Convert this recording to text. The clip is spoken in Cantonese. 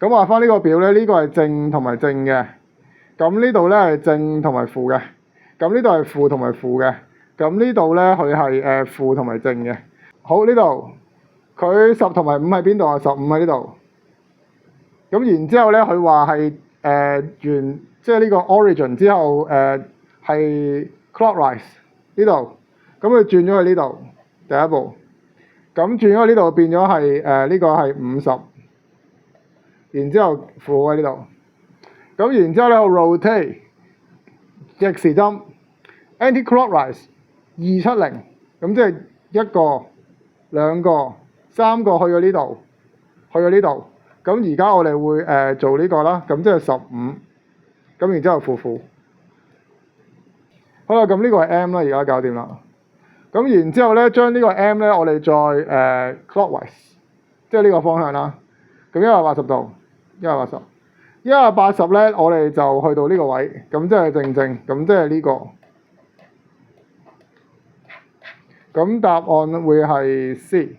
咁畫翻呢個表咧，呢個係正同埋正嘅。咁呢度咧係正同埋負嘅。咁呢度係負同埋負嘅。咁呢度咧佢係負同埋正嘅。好，呢度佢10同埋5喺邊度啊？15喺呢度。咁然之後咧，佢話係即係呢個 origin 之後係 clockwise 呢度。咁佢轉咗去呢度第一步。咁轉咗去呢度變咗係呢個係50。然之後負喺呢度。咁然之後咧，我 rotate 逆時針 anti-clockwise 270。咁即係1個、2個、3個去咗呢度，去咗呢度。咁而家我哋會做呢個啦，咁即係15。咁然之後負。好啦，咁呢個係 M 啦，而家搞掂啦。咁然之後咧，將呢個 M 咧，我哋再clockwise， 即係呢個方向啦。咁180度，180。180咧，我哋就去到呢個位，咁即係正，咁即係呢個。咁答案會係 C。